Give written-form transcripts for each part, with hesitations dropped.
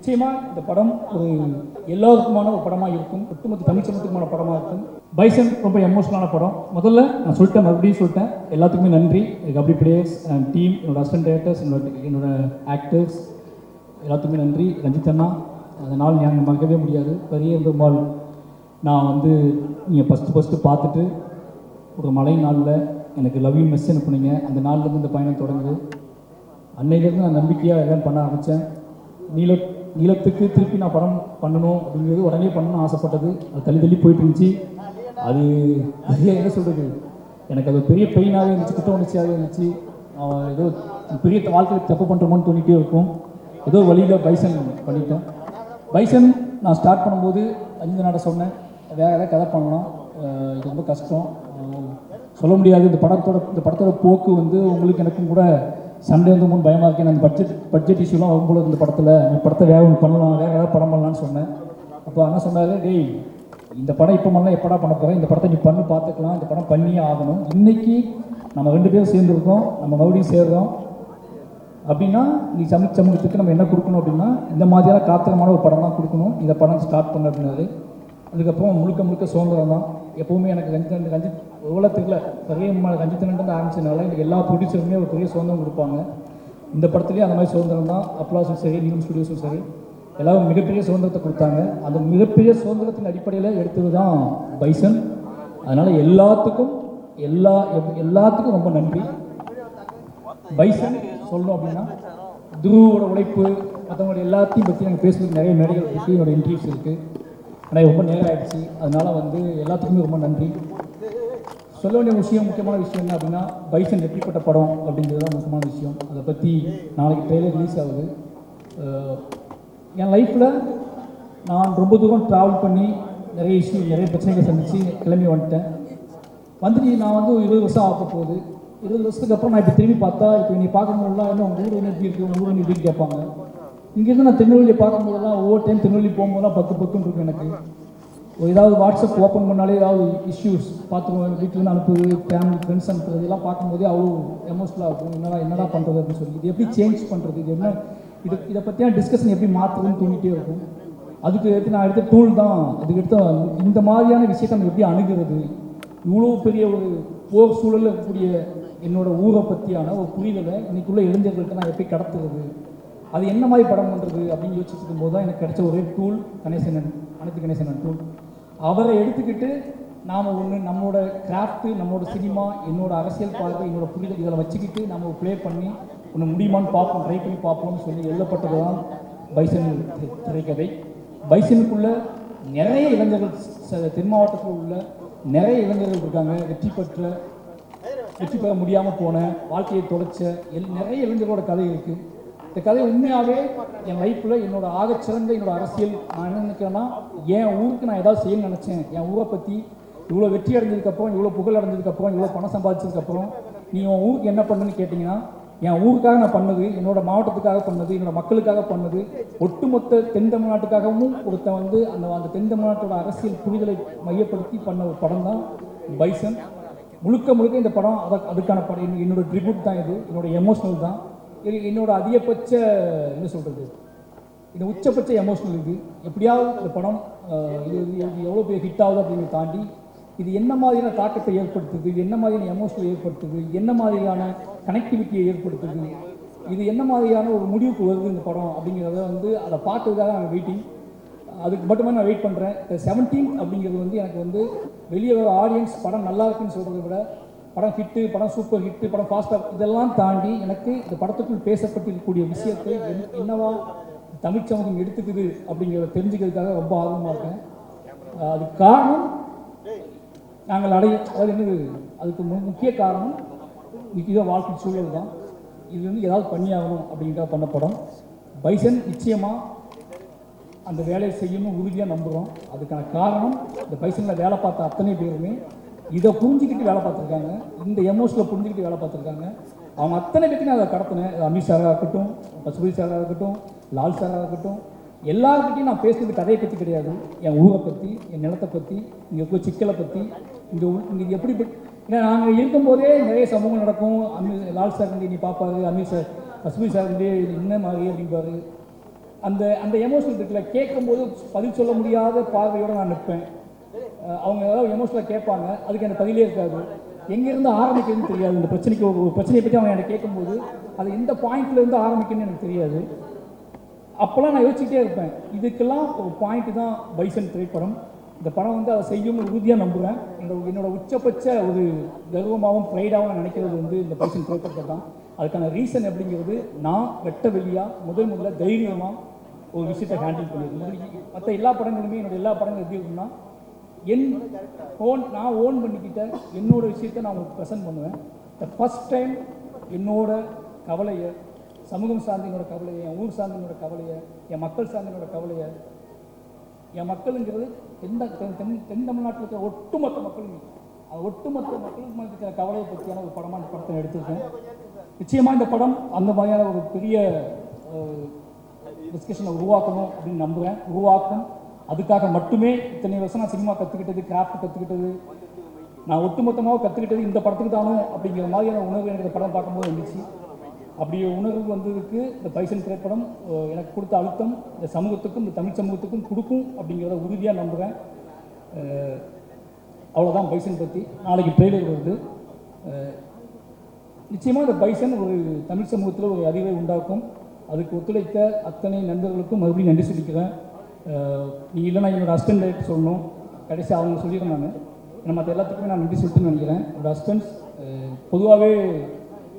நிச்சயமாக இந்த படம் ஒரு எல்லாருக்குமான ஒரு படமாக இருக்கும், ஒட்டுமொத்த தமிழ் சமூகத்துக்குமான படமாக இருக்கும். பைசன் ரொம்ப எமோஷனலான படம். முதல்ல நான் சொல்லிட்டேன், மறுபடியும் சொல்லிட்டேன், எல்லாத்துக்குமே நன்றி. கபடி பிளேயர்ஸ் அண்ட் டீம், என்னோட அசிஸ்டன்ட் டைரக்டர்ஸ், என்னோட ஆக்டர்ஸ் எல்லாத்துக்குமே நன்றி. ரஞ்சித் அண்ணா, அந்த நாள் ஞாபகம் மறக்கவே முடியாது. பெரிய பெருமாள் நான் வந்து நீங்கள் ஃபஸ்ட்டு பார்த்துட்டு ஒரு மழை நாளில் எனக்கு லவ் யூ மெஸ் அனுப்புனீங்க. அந்த நாள்லேருந்து இந்த பயணம் தொடங்குது. அன்னையிலேருந்து நான் நம்பிக்கையாக எல்லாம் பண்ண ஆரம்பித்தேன். நீளத்துக்கு திருப்பி நான் படம் பண்ணணும் அப்படிங்கிறது உடனே பண்ணணும்னு ஆசைப்பட்டது. அது தள்ளி போயிட்டு இருந்துச்சு. அது பெரிய என்ன சொல்கிறது, எனக்கு அது பெரிய பெயினாகவே இருந்துச்சு, குற்ற உணர்ச்சியாகவே இருந்துச்சு. ஏதோ பெரிய வாழ்க்கையில் தப்பு பண்ணுறோமோன்னு தோணிகிட்டே இருக்கும். ஏதோ வழியில் பைசன் பண்ணிட்டேன். பைசன் நான் ஸ்டார்ட் பண்ணும்போது அஞ்சு சொன்னேன், வேறு ஏதாவது கதை பண்ணலாம், இது ரொம்ப கஷ்டம், சொல்ல முடியாது. இந்த படத்தோட போக்கு வந்து உங்களுக்கு எனக்கும் கூட சண்டே வந்து முன் பயமாக இருக்கேன். அந்த பட்ஜெட் இஷ்யூலாம் வரும்போது இந்த படத்தை வேறு ஒன்று பண்ணலாம், வேறு ஏதாவது படம் பண்ணலான்னு சொன்னேன். அப்போ அண்ணா சொன்னார், டேய் இந்த படம் இப்போ பண்ணலாம், எப்படா பண்ண போகிறேன், இந்த படத்தை நீ பண்ணி பார்த்துக்கலாம், இந்த படம் பண்ணியே ஆகணும். இன்றைக்கி நம்ம 2 பேரும் சேர்ந்துருக்கோம், நம்ம மறுபடியும் சேர்றோம் அப்படின்னா நீ சமூகத்துக்கு நம்ம என்ன கொடுக்கணும் அப்படின்னா இந்த மாதிரியான காத்திரமான ஒரு படம் தான் கொடுக்கணும், இந்த படம் ஸ்டார்ட் பண்ண அப்படின்னாரு. அதுக்கப்புறம் முழுக்க சுதந்திரம் தான். எப்போவுமே எனக்கு ரஞ்சித் எவ்வளோ தெரியல, பெரிய ரஞ்சித்தனன் ஆரம்பிச்சதுனால எனக்கு எல்லா ப்ரொடியூசருமே ஒரு பெரிய சுதந்திரம் கொடுப்பாங்க. இந்த படத்துலேயும் அந்த மாதிரி சுதந்திரம் தான். அப்ளாஸும் சரி, நீலம் ஸ்டுடியோஸும் சரி, எல்லாரும் மிகப்பெரிய சுதந்திரத்தை கொடுத்தாங்க. அந்த மிகப்பெரிய சுதந்திரத்தின் அடிப்படையில் எடுத்தது தான் பைசன். அதனால் எல்லாத்துக்கும் ரொம்ப நன்றி. பைசன் சொல்லணும் அப்படின்னா துருவோட உழைப்பு, மற்றவங்களோட எல்லாத்தையும் பற்றி நாங்கள் பேசுறதுக்கு நிறைய மேடைகள் இருக்குது, என்னோடய இன்டர்வியூஸ் இருக்குது. ஆனால் ரொம்ப நேரம் ஆகிடுச்சு. அதனால் வந்து எல்லாத்துக்குமே ரொம்ப நன்றி. சொல்ல வேண்டிய முக்கியமான விஷயம் என்ன அப்படின்னா, பைசன் எப்படிப்பட்ட படம் அப்படிங்கிறது தான் முக்கியமான விஷயம். அதை பற்றி நாளைக்கு ட்ரெய்லர் ரிலீஸ் ஆகுது. என் லைஃப்பில் நான் ரொம்ப தூரம் ட்ராவல் பண்ணி நிறைய நிறைய பிரச்சனைகளை சந்தித்து கிளம்பி வந்துட்டேன். நான் வந்து 20 வருஷம் ஆக போகுது. 20 வருஷத்துக்கு அப்புறம் நான் இப்போ திரும்பி பார்த்தா, இப்போ நீ பார்க்கும்போதுலாம் என்ன உங்கள் ஊர் எப்படி இருக்குது, உங்கள் ஊர் எப்படின்னு கேட்பாங்க. இங்கேருந்து நான் திருநெல்வேலியை பார்க்கும்போதெல்லாம் ஒவ்வொரு டைம் திருநெல்வேலி போகும்போதெல்லாம் பக்குன்னு இருக்கும் எனக்கு. ஏதாவது வாட்ஸ்அப் ஓப்பன் பண்ணாலே ஏதாவது இஷ்யூஸ் பார்த்துக்குவோம், வீட்டிலேருந்து அனுப்புது, ஃபேமிலி ஃப்ரெண்ட்ஸ் அனுப்புறது, இதெல்லாம் பார்க்கும்போதே அவ்வளோ எமோஷனலாக இருக்கும். என்னடா பண்ணுறது அப்படின்னு சொல்லி, இது எப்படி சேஞ்ச் பண்ணுறது, இதை பற்றியான டிஸ்கஷன் எப்படி மாற்றுறதுன்னு தோணிகிட்டே இருக்கும். அதுக்கு நான் எடுத்த டூல் தான். அதுக்கு இந்த மாதிரியான விஷயத்தை நம்ம எப்படி அணுகிறது, இவ்வளோ பெரிய ஒரு போர் சூழலில் இருக்கக்கூடிய என்னோடய ஊரை பற்றியான ஒரு புரிதலை இன்றைக்குள்ள இளைஞர்கள்ட்ட நான் எப்படி கடத்துறது, அது என்ன மாதிரி படம் பண்ணுறது அப்படின்னு யோசிச்சுட்டு இருக்கும்போது தான் எனக்கு கிடைச்ச ஒரே டூல் அனைத்து கணேசன் டூல். அவரை எடுத்துக்கிட்டு நாம் நம்மளோட கிராஃப்ட்டு, நம்மளோட சினிமா, என்னோட அரசியல் பார்வை, என்னோட புரிதல் இதில் வச்சுக்கிட்டு நம்ம ப்ளே பண்ணி ஒன்று முடியுமான்னு பார்ப்போம், ட்ரை பண்ணி பார்ப்போம்னு சொல்லி எழுதப்பட்டது தான் பைசன் திரைக்கதை. பைசனுக்குள்ளே நிறைய இளைஞர்கள், தென் மாவட்டத்தில் உள்ள நிறைய இளைஞர்கள் இருக்காங்க. வெற்றி பெற முடியாமல் போன, வாழ்க்கையை தொலைச்ச நிறைய இளைஞர்களோட கதை இருக்குது. இந்த கதை உண்மையாகவே என் லைஃப்பில் என்னோட ஆகச்சிறந்த என்னோட அரசியல். நான் என்ன நினைக்கிறேன்னா, என் ஊருக்கு நான் ஏதாவது செய்யணும்னு நினச்சேன். என் ஊரை பற்றி இவ்வளோ வெற்றி அடைஞ்சதுக்கப்புறம், இவ்வளோ புகழ் அடைஞ்சதுக்கப்புறம், இவ்வளோ பணம் சம்பாதிச்சதுக்கப்புறம் நீ உன் ஊருக்கு என்ன பண்ணுன்னு கேட்டிங்கன்னா, என் ஊருக்காக நான் பண்ணது, என்னோட மாவட்டத்துக்காக பண்ணது, என்னோட மக்களுக்காக பண்ணது, ஒட்டுமொத்த தென் தமிழ்நாட்டுக்காகவும் ஒருத்தன் வந்து அந்த தென் தமிழ்நாட்டோட அரசியல் புரிதலை மையப்படுத்தி பண்ண ஒரு படம் தான் பைசன். முழுக்க இந்த படம் அதுக்கான படம். என்னோட ட்ரிபியூட் தான் இது, என்னோட எமோஷனல் தான், என்னோட அதிகபட்ச என்ன சொல்கிறது, இந்த உச்சபட்ச எமோஷனல் இது. எப்படியாவது இந்த படம் இது எவ்வளோ பெரிய ஹிட் ஆகுது அப்படிங்கிறத தாண்டி இது என்ன மாதிரியான தாக்கத்தை ஏற்படுத்துது, இது என்ன மாதிரியான எமோஷனல் ஏற்படுத்துது, என்ன மாதிரியான கனெக்டிவிட்டியை ஏற்படுத்துது, இது என்ன மாதிரியான ஒரு முடிவுக்கு வருது இந்த படம் அப்படிங்கிறத வந்து அதை பார்க்கறதுக்காக நான் வெயிட்டிங். அதுக்கு மட்டுமே நான் வெயிட் பண்ணுறேன். 17 அப்படிங்கிறது வந்து எனக்கு வந்து வெளியே வர ஆடியன்ஸ் படம் நல்லா இருக்குன்னு சொல்கிறத விட, படம் ஹிட்டு, படம் சூப்பர் ஹிட்டு, படம் ஃபாஸ்ட்டாக, இதெல்லாம் தாண்டி எனக்கு இந்த படத்துக்குள் பேசப்பட்டிருக்கக்கூடிய விஷயத்தை என்னவா தமிழ் சமூகம் எடுத்துக்குது அப்படிங்கிறத தெரிஞ்சுக்கிறதுக்காக ரொம்ப ஆர்வமாக இருக்கேன். அதுக்கு காரணம் நாங்கள் அதாவது என்னது, அதுக்கு முக்கிய காரணம் இதுதான் வாழ்க்கை சூழல் தான். இது வந்து ஏதாவது பண்ணியாகணும் அப்படிங்கிறத பண்ண படம் பைசன். நிச்சயமாக அந்த வேலையை செய்யணும் உறுதியாக நம்புகிறோம். அதுக்கான காரணம் இந்த பைசனில் வேலை பார்த்த அத்தனை பேருமே இதை புரிஞ்சுக்கிட்டு வேலை பார்த்துருக்காங்க, இந்த எமோஷனில் புரிஞ்சுக்கிட்டு வேலை பார்த்துருக்காங்க. அவங்க அத்தனை பேருக்குமே அதை கடத்தினேன். அமீர் சாராக இருக்கட்டும், பசுபதி சாராக இருக்கட்டும், லால் சாராக இருக்கட்டும், எல்லாருக்கிட்டையும் நான் பேசுறது கதையை பற்றி கிடையாது, என் ஊரை பற்றி, என் நிலத்தை பற்றி, இங்கே இருக்க சிக்கலை பற்றி, இங்கே எப்படி. ஏன்னா நாங்கள் இருக்கும்போதே நிறைய சமூகம் நடக்கும். லால் சார் வந்து நீ பார்ப்பாரு, அமீர் சார், பசுபதி சார் வந்து என்ன மாதிரி அப்படின்பாரு. அந்த அந்த எமோஷனல் இருக்குல்ல, கேட்கும்போது பதில் சொல்ல முடியாத பார்வையோடு நான் நிற்பேன். அவங்க ஏதாவது எமோஷனலாக கேட்பாங்க, அதுக்கு எனக்கு பதிலே இருக்காது. எங்கேருந்து ஆரம்பிக்கிறதுன்னு தெரியாது. இந்த பிரச்சனைக்கு ஒரு பிரச்சனையை பற்றி அவங்க எனக்கு கேட்கும்போது அது எந்த பாயிண்ட்லேருந்து ஆரம்பிக்கணும்னு எனக்கு தெரியாது. அப்போல்லாம் நான் யோசிச்சுட்டே இருப்பேன். இதுக்கெல்லாம் ஒரு பாயிண்ட் தான் பைசன் திரைப்படம். இந்த படம் வந்து அதை செய்யும்னு உறுதியாக நம்புகிறேன். என்னோட உச்சபட்ச ஒரு கர்வமாகவும் ப்ரைடாகவும் நான் நினைக்கிறது வந்து இந்த பைசன் திரைப்படத்தை தான். அதுக்கான ரீசன் அப்படிங்கிறது, நான் வெட்ட வெளியாக முதல்ல தைரியமாக ஒரு விஷயத்தை ஹேண்டில் பண்ணியிருக்கேன். மற்ற எல்லா படங்களுமே, என்னோடய எல்லா படங்களும் எப்படி இருக்குன்னா, நான் ஓன் பண்ணிக்கிட்ட என்னோட விஷயத்தை நான் உங்களுக்கு ப்ரெசென்ட் பண்ணுவேன். த ஃபஸ்ட் டைம் என்னோட கவலையை, சமூகம் சார்ந்த என்னோட கவலையை, என் ஊர் சார்ந்த என்னோட கவலையை, என் மக்கள் சார்ந்த என்னோட கவலையை, என் மக்களுங்கிறது தென் தமிழ்நாட்டில் இருக்கிற ஒட்டுமொத்த மக்களும், ஒட்டுமொத்த மக்களுக்கு இருக்கிற கவலையை பற்றியான ஒரு படமாக இந்த படத்தை எடுத்திருக்கேன். நிச்சயமாக இந்த படம் அந்த மாதிரியான ஒரு பெரிய டிஸ்கஷனை உருவாக்கணும் அப்படின்னு நம்புகிறேன். உருவாக்கும். அதுக்காக மட்டுமே இத்தனை வருஷம் நான் சினிமா கற்றுக்கிட்டது, கிராஃப்ட் கற்றுக்கிட்டது, நான் ஒட்டுமொத்தமாக கற்றுக்கிட்டது இந்த படத்துக்கு தானோ அப்படிங்கிற மாதிரியான உணர்வு எனக்கு இந்த படம் பார்க்கும்போது வந்துச்சு. அப்படி உணர்வு வந்ததுக்கு இந்த பைசன் திரைப்படம் எனக்கு கொடுத்த அழுத்தம் இந்த சமூகத்துக்கும், இந்த தமிழ் சமூகத்துக்கும் கொடுக்கும் அப்படிங்கிறத உறுதியாக நம்புகிறேன். அவ்வளோதான் பைசன் பற்றி. நாளைக்கு ட்ரெய்லர் வருது. நிச்சயமாக இந்த பைசன் ஒரு தமிழ் சமூகத்தில் ஒரு அறிவை உண்டாக்கும். அதுக்கு ஒத்துழைத்த அத்தனை நண்பர்களுக்கும் மறுபடியும் நன்றி சொல்லிக்கிறேன். நீ இல்லைனா என்னோடய ஹஸ்பண்ட் டைரக்டர் சொல்லணும். கடைசி அவங்க சொல்லிடுறேன். நான் மற்ற எல்லாத்துக்குமே நான் நன்றி சொல்லிட்டுன்னு நினைக்கிறேன். என்னோடய ஹஸ்பண்ட்ஸ் பொதுவாகவே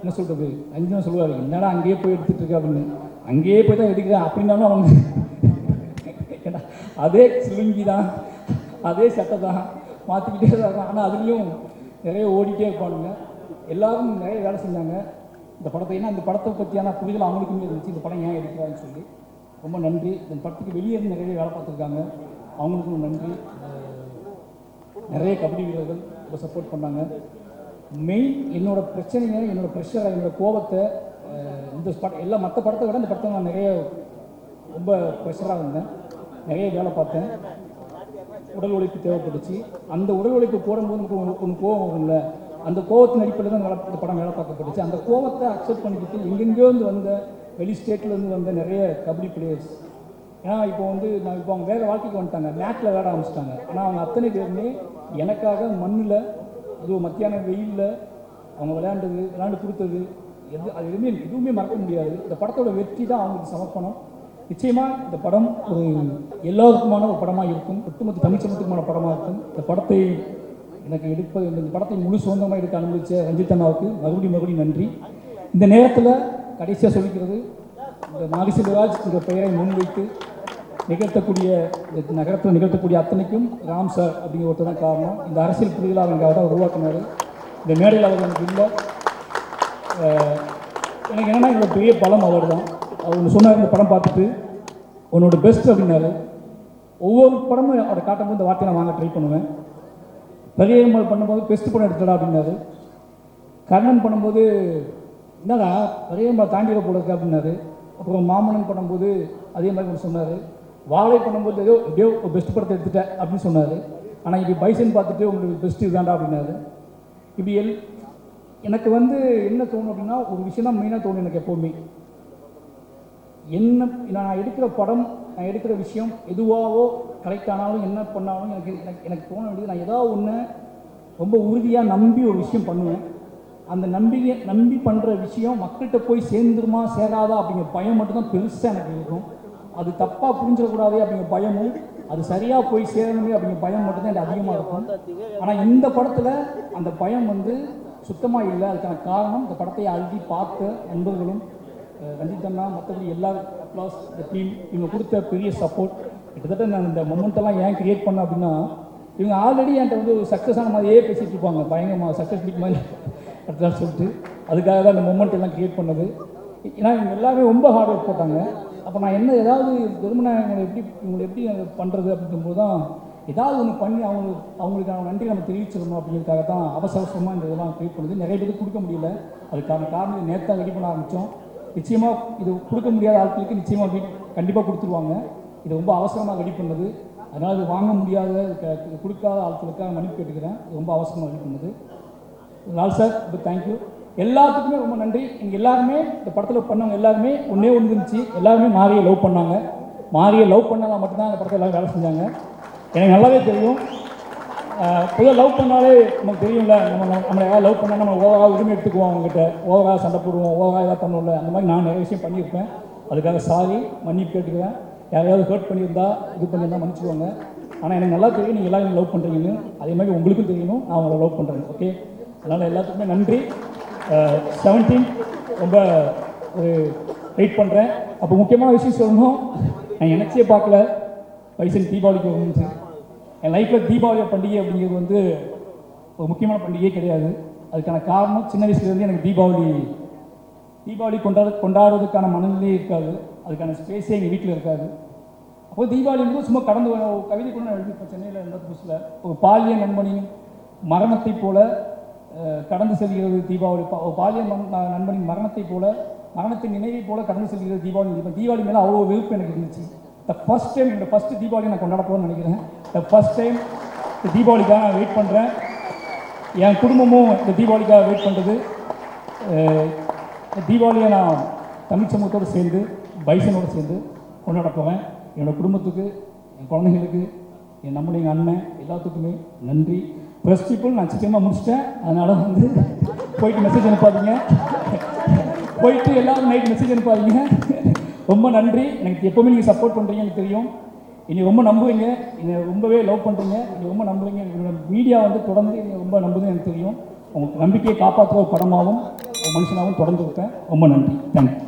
என்ன சொல்கிறது, அஞ்சு சொல்லுவார், என்னடா அங்கேயே போய் எடுத்துகிட்டு இருக்க அப்படின்னு. அங்கேயே போய் தான் எடுக்கிறேன் அப்படின்னாலும் அவங்க ஏன்னா அதே சிலுங்கி தான், அதே சட்டை தான் மாற்றிக்கிட்டே தான் இருக்கும். ஆனால் அதுலேயும் நிறைய ஓடிட்டே இருப்பானுங்க. எல்லோரும் நிறைய வேலை செஞ்சாங்க இந்த படத்தை. ஏன்னா இந்த படத்தை பற்றியான புரிதல் அவங்களுக்குமே இருந்துச்சு, இந்த படம் ஏன் எடுக்கிறான்னு சொல்லி. ரொம்ப நன்றி. இந்த படத்துக்கு வெளியே இருந்து நிறைய வேலை பார்த்துருக்காங்க, அவங்களுக்கும் நன்றி. நிறைய கபடி வீரர்கள் ரொம்ப சப்போர்ட் பண்ணாங்க. மெயின் என்னோடய பிரச்சனையை, என்னோடய ப்ரெஷரை, என்னோடய கோபத்தை இந்த எல்லாம் மற்ற படத்தை விட இந்த படத்தை நான் நிறைய ரொம்ப ப்ரெஷராக இருந்தேன். நிறைய வேலை பார்த்தேன். உடல் உழைப்பு தேவைப்பட்டுச்சு. அந்த உடல் உழைப்பு போடும்போது எனக்கு ஒன்று கோபம் இல்லை. அந்த கோபத்தின் அடிப்படையில் தான் இந்த படம் வேலை பார்க்கப்பட்டுச்சு. அந்த கோபத்தை அக்செப்ட் பண்ணிக்கிட்டு எங்கெங்கேருந்து வந்த, வெளி ஸ்டேட்லேருந்து வந்த நிறைய கபடி பிளேயர்ஸ், ஏன்னா இப்போ வந்து இப்போ அவங்க வேறு வாழ்க்கைக்கு வந்துட்டாங்க, மேட்டில் விளையாட ஆரம்பிச்சிட்டாங்க. ஆனால் அவங்க அத்தனை பேருமே எனக்காக மண்ணில், அதுவும் மத்தியான வெயிலில் அவங்க விளையாண்டு கொடுத்தது அது எதுவுமே மறக்க முடியாது. இந்த படத்தோட வெற்றி தான் அவங்களுக்கு சமர்ப்பணம். நிச்சயமாக இந்த படம் ஒரு எல்லாருக்குமான ஒரு படமாக இருக்கும், ஒட்டுமொத்த தமிழ் சமூகத்துக்குமான படமாக இருக்கும். இந்த படத்தை எனக்கு இந்த படத்தை முழு சொந்தமாக எடுக்க அனுமதித்த ரஞ்சித் அண்ணாவுக்கு மறுபடியும் நன்றி. இந்த நேரத்தில் கடைசியாக சொல்லிக்கிறது, இந்த நாகசிவராஜ் என்ற பெயரை முன்வைத்து இந்த நகரத்தில் நிகழ்த்தக்கூடிய அத்தனைக்கும் ராம் சார் அப்படிங்கிற ஒருத்தர் தான் காரணம். இந்த அரசியல் புரிதலாக அவங்க அவர் தான் உருவாக்கினார். இந்த மேடையில் அவர் எனக்கு இல்லை. எனக்கு என்னென்னா என்னோட பெரிய பலம் அவர் தான். அவர் சொன்னார், இந்த படம் பார்த்துட்டு உன்னோட பெஸ்ட் அப்படின்னாரு. ஒவ்வொரு படமும் அவரை காட்டும்போது இந்த வார்த்தையை நான் வாங்க ட்ரை பண்ணுவேன். பெரியம்மாள் பண்ணும்போது பெஸ்ட் படம் எடுத்துடா அப்படின்னாரு. கர்ணன் பண்ணும்போது என்னடா பெரியம்மாள் தாண்டிட போல இருக்கு அப்படின்னாரு. அப்புறம் மாமனன் பண்ணும்போது அதே மாதிரி ஒன்று சொன்னார். வாழை பண்ணும்போது எப்படியோ ஒரு பெஸ்ட் படத்தை எடுத்துட்டேன் அப்படின்னு சொன்னார். ஆனால் இப்படி பைசன் பார்த்துட்டு உங்களுக்கு பெஸ்ட்டு இதுதாண்டா அப்படின்னாரு. இப்படி எனக்கு வந்து என்ன தோணும் அப்படின்னா, ஒரு விஷயம் தான் மெயினாக தோணும் எனக்கு எப்போவுமே. நான் எடுக்கிற படம், நான் எடுக்கிற விஷயம் எதுவாகவோ கரெக்ட் ஆனாலும் என்ன பண்ணாலும் எனக்கு தோண வேண்டியது, நான் ஏதாவது ஒன்று ரொம்ப உறுதியாக நம்பி ஒரு விஷயம் பண்ணுவேன். அந்த நம்பி பண்ணுற விஷயம் மக்கள்கிட்ட போய் சேர்ந்துருமா சேராதா அப்படிங்கிற பயம் மட்டும்தான் பெருசாக எனக்கு இருக்கும். அது தப்பாக புரிஞ்சிடக்கூடாது அப்படிங்கிற பயமும், அது சரியாக போய் சேரணுமே அப்படிங்கிற பயம் மட்டும்தான் எனக்கு அதிகமாக இருக்கும். ஆனால் இந்த படத்தில் அந்த பயம் வந்து சுத்தமாக இல்லை. அதுக்கான காரணம் இந்த படத்தை அழுதி பார்த்த நண்பர்களும், ரஞ்சித் அண்ணா, மற்றபடி எல்லா அப்ளாஸ், இந்த டீம், இவங்க கொடுத்த பெரிய சப்போர்ட். கிட்டத்தட்ட நான் இந்த மொமெண்ட்டெல்லாம் ஏன் க்ரியேட் பண்ணேன் அப்படின்னா, இவங்க ஆல்ரெடி என்கிட்ட வந்து ஒரு சக்ஸஸான மாதிரியே பேசிகிட்டு இருப்பாங்க, பயங்கரமாக சக்ஸஸ் பிக் மாதிரி அடுத்ததான் சொல்லிட்டு. அதுக்காக தான் இந்த மொமெண்ட் எல்லாம் க்ரியேட் பண்ணது. ஏன்னா இவங்க எல்லாமே ரொம்ப ஹார்ட் ஒர்க் போட்டாங்க. அப்போ நான் ஏதாவது வெறுமனை இவங்களை எப்படி பண்ணுறது அப்படிங்கும்போது தான் ஏதாவது ஒன்று பண்ணி அவங்களுக்கான நன்றி நம்ம தெரிவிச்சிடணும் அப்படிங்கிறதுக்காக தான் அவசரமாக இந்த இதெல்லாம் க்ரியேட் பண்ணுது. நிறைய பேருக்கு கொடுக்க முடியல. அதுக்கான காரணம் நேற்று ரெடி பண்ண ஆரம்பித்தோம். நிச்சயமாக இது கொடுக்க முடியாத ஆட்களுக்கு நிச்சயமாக கண்டிப்பாக கொடுத்துருவாங்க. இது ரொம்ப அவசரமாக ரெடி பண்ணது. அதனால் இது வாங்க முடியாத கொடுக்காத ஆட்களுக்காக மன்னிப்பு கேட்டுக்கிறேன். இது ரொம்ப அவசரமாக ரெடி பண்ணது. லால் சார் ரொம்ப தேங்க்யூ. எல்லாத்துக்குமே ரொம்ப நன்றி. இங்கே எல்லாருமே இந்த படத்தில் பண்ணவங்க எல்லாருமே ஒன்றே ஒன்று இருந்துச்சு, எல்லாருமே மாரியை லவ் பண்ணாங்க. மாரியை லவ் பண்ணால் மட்டும்தான் அந்த படத்தை எல்லாம் வேலை செஞ்சாங்க. எனக்கு நல்லாவே தெரியும். பொதுவாக லவ் பண்ணாலே நமக்கு தெரியும்ல, நம்மளை யாராவது லவ் பண்ணால் நம்ம ஓவராக உரிமை எடுத்துக்குவோம், அவங்ககிட்ட ஓவராக சண்டை போடுவோம், ஓவராக ஏதாவது பண்ணுவோம்ல. அந்த மாதிரி நான் நிறைய விஷயம் பண்ணியிருப்பேன். அதுக்காக சாரி, மன்னிப்பு கேட்டுக்கிறேன். யாரையாவது ஹர்ட் பண்ணியிருந்தா இது பண்ணியிருந்தா மன்னிச்சுக்கோங்க. ஆனால் எனக்கு நல்லா தெரியும் நீங்கள் எல்லாம் லவ் பண்ணுறீங்கன்னு. அதே மாதிரி உங்களுக்கும் தெரியணும் நான் உங்களை லவ் பண்ணுறேன். ஓகே, அதனால் எல்லாத்துக்குமே நன்றி. 17 ரொம்ப ஒரு வெயிட் பண்ணுறேன். அப்போ முக்கியமான விஷயம் சொல்லணும், நான் நினச்சே பார்க்கல பைசன் தீபாவளிக்கு வந்துச்சு. என் லைஃப்பில் தீபாவளி பண்டிகை அப்படிங்கிறது வந்து ஒரு முக்கியமான பண்டிகையே கிடையாது. அதுக்கான காரணம் சின்ன வயசுலேருந்து எனக்கு தீபாவளி கொண்டாடுறதுக்கான மனநிலையே இருக்காது, அதுக்கான ஸ்பேஸே எங்கள் வீட்டில் இருக்காது. அப்போ தீபாவளி வந்து சும்மா கடந்து கவிதை கூட நான் எழுதிப்பேன் சென்னையில் இருந்த புதுசில். ஒரு பாலிய நண்பனின் மரணத்தை போல கடந்து செல்கிறது தீபாவளி. பாலிய நண்பனின் மரணத்தை போல, மரணத்தின் நினைவை போல கடந்து செல்கிறது தீபாவளி. தீபாவளி மேலே அவ்வளோ வெறுப்பு எனக்கு இருந்துச்சு. ஃபர்ஸ்ட் டைம் என்னோட ஃபஸ்ட்டு தீபாவளி நான் கொண்டாட போகிறேன்னு நினைக்கிறேன். ஃபர்ஸ்ட் டைம் இந்த தீபாவளிக்காக நான் வெயிட் பண்ணுறேன். என் குடும்பமும் இந்த தீபாவளிக்காக வெயிட் பண்ணுறது. தீபாவளியை நான் தமிழ் சமூகத்தோடு சேர்ந்து பைசனோடு சேர்ந்து கொண்டாட போகிறேன். என்னோடய குடும்பத்துக்கு, என் குழந்தைங்களுக்கு, என் நம்மளுடைய எங்கள் அண்ணன் எல்லாத்துக்குமே நன்றி. ப்ரெஸ் பீப்புள் நான் சீக்கிரமாக முடிச்சிட்டேன், அதனால் வந்து போயிட்டு மெசேஜ் அனுப்பாதீங்க, போயிட்டு எல்லோரும் நைட் மெசேஜ் அனுப்பாதீங்க. ரொம்ப நன்றி. எனக்கு எப்போவுமே நீங்கள் சப்போர்ட் பண்ணுறீங்க, எனக்கு தெரியும். என்னை ரொம்ப நம்புவீங்க, என்னை ரொம்பவே லவ் பண்ணுறீங்க, என்னை ரொம்ப நம்புவீங்க. என்னோட மீடியா வந்து தொடர்ந்து என்னை ரொம்ப நம்புதுன்னு எனக்கு தெரியும். உங்களுக்கு நம்பிக்கையை காப்பாற்றுற ஒரு படமாகவும் ஒரு மனுஷனாகவும் தொடர்ந்து இருப்பேன். ரொம்ப நன்றி. தேங்க்யூ.